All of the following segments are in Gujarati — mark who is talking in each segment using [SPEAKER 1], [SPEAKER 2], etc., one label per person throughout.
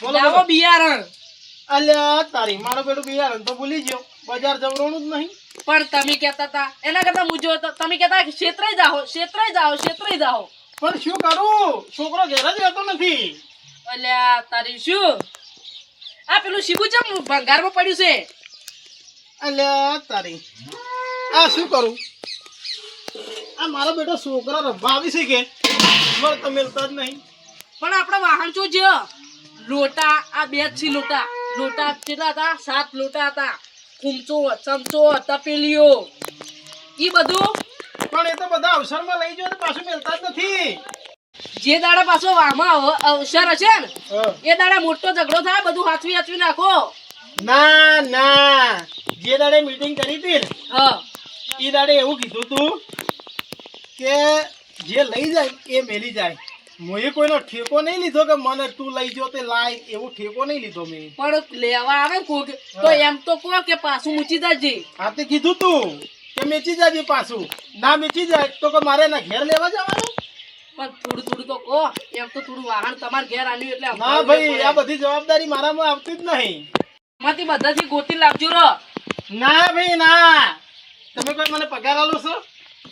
[SPEAKER 1] લાવો બિયારણ.
[SPEAKER 2] અલ્યા તારી મારો બેટો બિયારણ તો ભૂલી ગયો, બજાર જવરોનું જ નહીં.
[SPEAKER 1] પણ તમે કહેતા હતા એના કરતા મુજો તો તમે કહેતા ક્ષેત્રે જાઓ.
[SPEAKER 2] પણ શું કરું, છોકરો ઘેર જ રહેતો નથી.
[SPEAKER 1] અલ્યા તારી શું આ પેલું શીબુ ચમ ભંગારમાં પડ્યું છે.
[SPEAKER 2] અલ્યા તારી આ શું કરું, આ મારો બેટો છોકરા રમવા આવી છે કે મને તો મિલતા જ નહીં.
[SPEAKER 1] પણ આપણે વાહન શું છે લોટા આ બે જ છે. લોટા કેટલા હતા? 7 લોટા હતા. કુમચો, ચમચો, તપેલીઓ ઈ બધું.
[SPEAKER 2] પણ એ તો બધા અવસરમાં લઈ જાય તો પાછું મિલતા જ નથી.
[SPEAKER 1] જે દાડા પાછો વાહમાં અવસર હશે ને એ દાડા મોટો ઝઘડો થાય. બધું હાચવી નાખો.
[SPEAKER 2] ના ના, જે દાડે મીટિંગ કરી હતી ને
[SPEAKER 1] હા
[SPEAKER 2] એ દાડે એવું કીધું તું કે જે લઈ જાય એ મેલી જાય. મેં કોઈનો ઠેકો નહીં લીધો કે મને તું લઈ જો તે લાય, એવું ઠેકો નહીં લીધો મેં.
[SPEAKER 1] પણ લેવા આવે કોક તો એમ તો કહો કે પાછું મૂકી જાજે.
[SPEAKER 2] હા તે કીધું તું કે મેચી જાજે, પાછું ના મેચી જાય તો કે મારે ના ઘેર લેવા જવાનું.
[SPEAKER 1] પણ થોડું તો કહો. એમ તો થોડું વાહન તમારે ઘેર આવ્યું એટલે
[SPEAKER 2] ના ભાઈ, આ બધી જવાબદારી મારામાં આવતી જ નહીં.
[SPEAKER 1] માંથી બધાથી ગોતી લાવજો રો.
[SPEAKER 2] ના ભાઈ ના, તમે કોઈ મને પગાર આલો છો?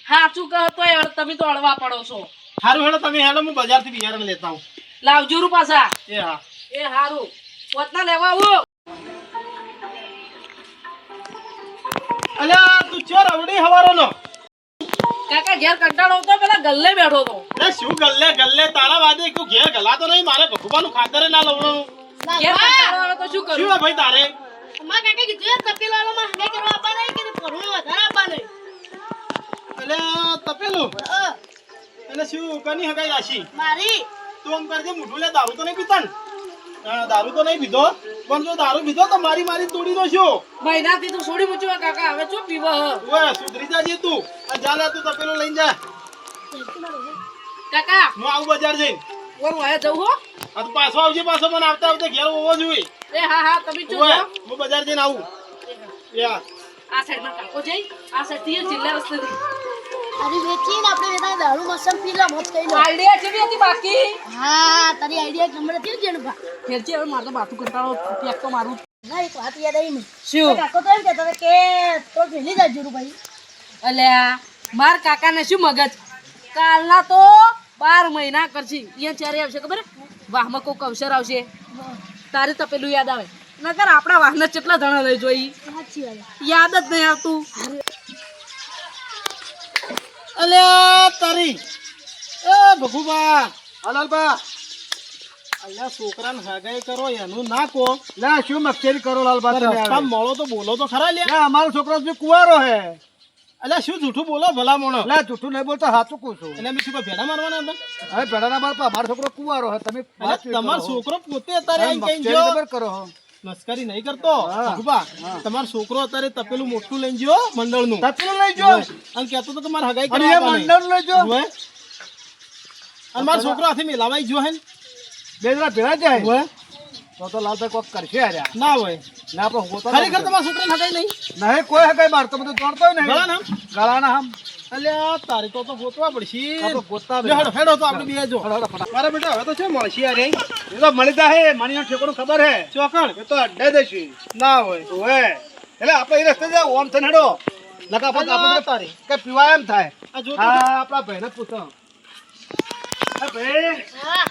[SPEAKER 1] સાચું કહો તો તમે તો અડવા પડો છો.
[SPEAKER 2] સારું હેડો તમે હેડો, હું બજારથી બિયારણ લેતા હું.
[SPEAKER 1] લાવજો રૂ પાછા.
[SPEAKER 2] એ હા
[SPEAKER 1] એ હારું પોતના લેવા આવું.
[SPEAKER 2] અલ્યા તું ચોર અવડી હવારો નો
[SPEAKER 1] કાકા ઘેર કંટાળો હતો પેલા ગલ્લે બેઠો હતો.
[SPEAKER 2] એ શું ગલ્લે તારા વાદે તું ઘેર ગલાતો નહીં, મારે ભગવાનનું ખાતરે ના લવવાનું.
[SPEAKER 1] ઘેર કંટાળો આવે તો શું
[SPEAKER 2] શું
[SPEAKER 1] કરું?
[SPEAKER 2] હે ભાઈ તારે?
[SPEAKER 3] અમાર કાકા કીધું તપેલામાં હંગાઈ કરવા આપવા નહીં કે પરણો વધારે આપવા નહીં.
[SPEAKER 2] અલ્યા તપેલું એટલે શું કની હગાઈ રાશી?
[SPEAKER 3] મારી
[SPEAKER 2] તું આમ કરજે, મોઢું લે. દારૂ તો નહીં પીતા ને? હા, દારૂ તો નહીં પીધો, પણ જો દારૂ પીધો તો મારી તોડી દો છું.
[SPEAKER 1] મહિનાથી તું છોડી મૂક્યો કાકા. હવે શું પીવો?
[SPEAKER 2] ઓય સુધરી જાજે તું. આ જા લે તું તપેલું લઈને જા.
[SPEAKER 1] કાકા
[SPEAKER 2] હું આવું બજાર જઈને.
[SPEAKER 1] ઓર વાય જવું હો.
[SPEAKER 2] આ તો પાછો આવજે, પાછો મને આવતા ઘેર હોવો જોઈએ.
[SPEAKER 1] એ હા તમે શું
[SPEAKER 2] ઓય
[SPEAKER 1] જાઓ?
[SPEAKER 2] હું બજાર જઈને આવું. યા
[SPEAKER 1] આ સાઈડમાં કાકો જઈ આ સાઈડથી જિલ્લા રસ્તેથી.
[SPEAKER 3] અરે વેચીને આપણે વેતા દારૂ મસમ પી લો મત કઈ લો.
[SPEAKER 1] આઈડિયા કેવી હતી બાકી?
[SPEAKER 3] હા તારી આઈડિયા ગમે હતી જેનું ભા.
[SPEAKER 1] ફેરજી હવે મારે તો માથું કંટાળો પેક તો મારું.
[SPEAKER 3] ના એક વાત યાદ આવી મને.
[SPEAKER 1] શું?
[SPEAKER 3] કાકો તો એમ કહેતો હતો કે તો ભેલી જાય જુરુ ભાઈ.
[SPEAKER 1] અલ્યા માર કાકાને શું મગજ, કાલના તો 12 મહિના કરશી. અહીંયા ચારે આવશે ખબર? વાહમાં કોક અવસર આવશે તારે તપેલું યાદ આવે. નકર આપણા વાહને કેટલા જણા લઈ જોઈ
[SPEAKER 3] સાચી વાત.
[SPEAKER 1] યાદ જ નહીં આવતું.
[SPEAKER 2] અલ્યા તારી એ ભગુબા હલાલબા, અલ્યા છોકરાને હગાઈ કરો એનું ના કો.
[SPEAKER 4] લે શું મસ્કરી કરો લાલબા?
[SPEAKER 2] રસ્તા મળો તો બોલો તો ખરા લ્યા.
[SPEAKER 4] લે અમારો છોકરો બી કુવારો હે.
[SPEAKER 2] અલ્યા શું જૂઠું બોલો ભલા મોણો.
[SPEAKER 4] લે જૂઠું નહીં બોલતો, સાચું કહું છું.
[SPEAKER 2] એટલે મેં શું કોઈ ભેડા મારવાના હતા?
[SPEAKER 4] હવે પેડાના બાળપા અમારો છોકરો કુવારો હે. તમે વાત
[SPEAKER 2] અલ્યા, તમારો છોકરો પોતે અત્યારે આઈ કઈ
[SPEAKER 4] મસ્કરી
[SPEAKER 2] ગયો.
[SPEAKER 4] ખબર કરો હો.
[SPEAKER 2] મસ્કરી નહીં કરતો
[SPEAKER 4] હા.
[SPEAKER 2] ભગુબા. તમારો છોકરો અત્યારે તપેલું મોટું લઈને ગયો મંડળનું.
[SPEAKER 4] તપેલું લઈ જો
[SPEAKER 2] અને કહેતો તો તમારે હગાઈ
[SPEAKER 4] અને એ
[SPEAKER 2] કરવા
[SPEAKER 4] મંડળ લઈ જો.
[SPEAKER 2] અને મારો છોકરો હાથે મેલાવાઈ ગયો હે ને?
[SPEAKER 4] બે જણા ભેળા જાય
[SPEAKER 2] હોય
[SPEAKER 4] તો લાલભાઈ કોક કરશે આર્યા.
[SPEAKER 2] ના હોય
[SPEAKER 4] ના પણ હોતો
[SPEAKER 2] ખરેખર તમારા છોકરાને હગાઈ નહીં?
[SPEAKER 4] નહીં કોઈ હગાઈ મારતો બધું જાણતો નહીં.
[SPEAKER 2] ગળાના?
[SPEAKER 4] ગળાના હમ
[SPEAKER 2] અલ્યા તારી તો ગોતવા પડશે.
[SPEAKER 4] આ તો ગોતતા
[SPEAKER 2] લે હેડો હેડો તો આપણે બે જો.
[SPEAKER 4] ફટાફટ ફટાફટ.
[SPEAKER 2] મારા બેટા હવે તો છે મળશે યાર.
[SPEAKER 4] એ તો મળી જાય માની ઠેકોનું ખબર હે.
[SPEAKER 2] ચોકણ
[SPEAKER 4] એ તો અડ્ડે દઈશું.
[SPEAKER 2] ના હોય.
[SPEAKER 4] ઓએ એટલે આપણે એ રસ્તે જાવ ઓમ થઈને હેડો. લગા પછી
[SPEAKER 2] અલ્યા
[SPEAKER 4] આપણે
[SPEAKER 2] તારી
[SPEAKER 4] કે પીવા એમ થાય.
[SPEAKER 2] આ જો
[SPEAKER 4] હા આપણા ભાઈને પૂછો. હા ભાઈ
[SPEAKER 3] હા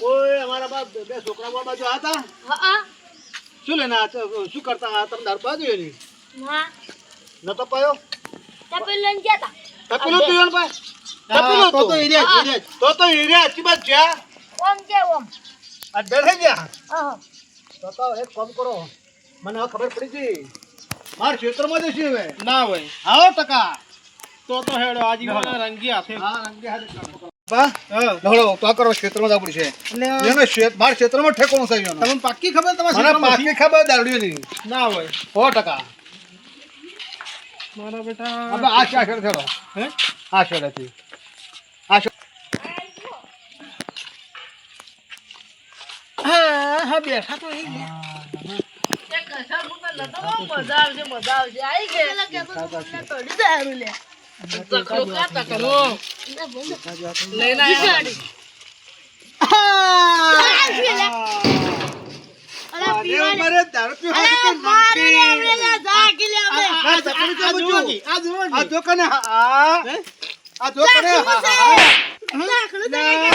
[SPEAKER 4] ઓય અમારા બાપ બે છોકરા બાજુ હતા.
[SPEAKER 3] હા
[SPEAKER 4] શું લેના શું કરતા હતા? તમે દારૂ પાજો એની
[SPEAKER 3] ના
[SPEAKER 4] નતો પાયો.
[SPEAKER 3] તપેલું લઈને ગયા તા.
[SPEAKER 4] તપેલું પીવાનું ભાઈ.
[SPEAKER 2] હા,
[SPEAKER 4] તપેલું
[SPEAKER 2] તો તો ઈર્યા જ, ઈર્યા જ.
[SPEAKER 4] તો હીરે અચ્છી બાત છે.
[SPEAKER 3] ઓમ કે ઓમ.
[SPEAKER 4] આ ડર હે ગયા.
[SPEAKER 3] હા
[SPEAKER 4] તો એક કામ કરો, મને હવે ખબર પડી ગઈ મારા ક્ષેત્રમાં જશે હવે.
[SPEAKER 2] ના હોય
[SPEAKER 4] આવો ટકા
[SPEAKER 2] તો હેડો આજીવન રંગી હાથે.
[SPEAKER 4] હા રંગે હાથે કામ કરો. બા
[SPEAKER 2] હા.
[SPEAKER 4] લહડો તો કરો ક્ષેત્રમાં જવું પડશે.
[SPEAKER 2] એટલે
[SPEAKER 4] એનો મારા ક્ષેત્રમાં ઠેકોણું થઈ ગયો.
[SPEAKER 2] તમને પાક્કી ખબર તમારા
[SPEAKER 4] મને
[SPEAKER 2] છોકરામાંથી?
[SPEAKER 4] પાકી ખબર દારૂડીની
[SPEAKER 2] ના હોય
[SPEAKER 4] 100%.
[SPEAKER 2] મારા બેટા
[SPEAKER 4] આપણે આ શેડ થયો.
[SPEAKER 2] હે
[SPEAKER 4] આ શેડ હતી. આ શેડ
[SPEAKER 2] હા હા બેઠા તો એ ગયા.
[SPEAKER 1] મજા આવશે આવી ગઈ.
[SPEAKER 3] પેલા કહેતો તો મને તોડી દે હારું લે.
[SPEAKER 1] તકલો કા તકલો
[SPEAKER 3] ના બોલ.
[SPEAKER 1] લઈને આવ્યા.
[SPEAKER 2] હા
[SPEAKER 3] છે લે. અરે
[SPEAKER 4] અરે
[SPEAKER 3] પીવાની.
[SPEAKER 4] મારે દારૂ પીવા
[SPEAKER 3] અરે
[SPEAKER 4] તો
[SPEAKER 3] મારે લે
[SPEAKER 4] નમકીન.
[SPEAKER 3] આપણે લે, જા કે લે આપણે.
[SPEAKER 4] ના, ચકલી તો
[SPEAKER 2] આ
[SPEAKER 4] બધું.
[SPEAKER 2] જુઓ કી, આ જુઓ કી.
[SPEAKER 4] આ જો કને આ જો કને
[SPEAKER 3] ચાકલું છે. ચાકલું છે કે?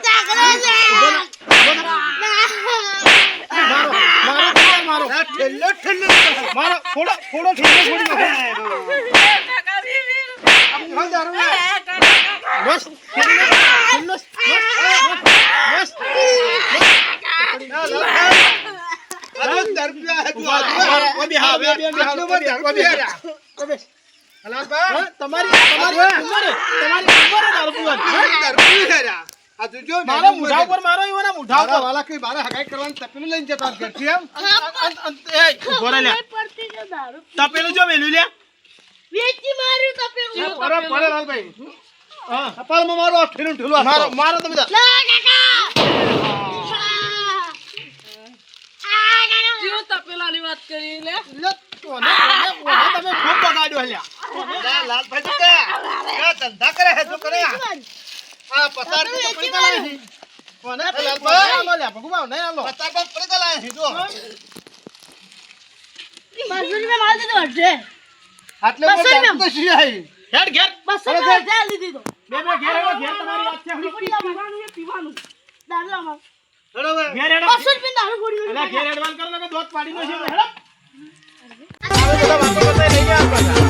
[SPEAKER 3] ચાકલું છે.
[SPEAKER 2] મારો
[SPEAKER 4] આ ઠેલ્લો ઠેલ્લો
[SPEAKER 2] મારો થોડો થોડો ઠેકો છોડી દો.
[SPEAKER 1] કાકા બી
[SPEAKER 4] હા, દારૂ લે.
[SPEAKER 2] બસ ઠેલ્લો, બસ
[SPEAKER 4] ના, લાલ. અરે દારૂ પીવા હે તું.
[SPEAKER 2] ઓ બિહાર, બે
[SPEAKER 4] આટલું બધું દારૂ પીવા. હલાલભાઈ,
[SPEAKER 2] હા, તમારી ઉંમર દારૂ પીવાની.
[SPEAKER 4] દારૂ પીવા રહ્યા. આ જોજો,
[SPEAKER 2] મારા મુઢા ઉપર મારો ઈવોના મુઢા
[SPEAKER 4] મારા
[SPEAKER 2] ઉપર.
[SPEAKER 4] વાલા કઈ મારે હગાઈ કરવાની તપેલું લઈને જતા ઘરથી એમ.
[SPEAKER 2] ઉભો રહે લે.
[SPEAKER 3] પડતી છે દારૂ.
[SPEAKER 2] તપેલું જો મેલ્યું લે.
[SPEAKER 3] વેચી માર્યું તપેલું.
[SPEAKER 4] પડે, પડે, લાલભાઈ. હા, કપાળમાં મારો આ ઠેલું ઠેલું આ
[SPEAKER 2] મારો
[SPEAKER 4] તો.
[SPEAKER 2] મારો તમે જા.
[SPEAKER 3] લા કાકા.
[SPEAKER 1] જીવ તપેલાની વાત કરી લે
[SPEAKER 2] લે, ઓને તમે ખૂબ બગાડ્યો લ્યા.
[SPEAKER 4] લા, લાલભાઈ તો ક્યાં ધંધા કરે છે, જો કરે આ. આ પસાર તો પડી ગયેલા છે.
[SPEAKER 2] ઓને
[SPEAKER 4] લાલભાઈ.
[SPEAKER 2] આલો લ્યા, ભગવાન, નહીં આલો.
[SPEAKER 4] પસાર પર પડી ગયેલા છે, જો.
[SPEAKER 3] મજૂરી મેં મારી દીધો હશે.
[SPEAKER 4] આટલે
[SPEAKER 3] બસો
[SPEAKER 4] પણ
[SPEAKER 3] રૂપિયા.
[SPEAKER 4] દારૂ તો શી આવી.
[SPEAKER 2] ઘેર ઘેર.
[SPEAKER 3] 200 રૂપિયા લીધી તો.
[SPEAKER 2] બે ઘેર હેડો, ઘેર તમારી વાત છે.
[SPEAKER 1] પીવાનું એ પીવાનું
[SPEAKER 3] દારૂ આમાં.
[SPEAKER 4] હેડો હવે.
[SPEAKER 2] ઘેર હેડો.
[SPEAKER 3] 200 રૂપિયા દારૂ ગોળી
[SPEAKER 2] એટલે ઘેર હેડવાન કરો ને કે દોત પાડીનો છે. હેડો. આ બધા વાતો બતાવી લઈ ગયા આપણા.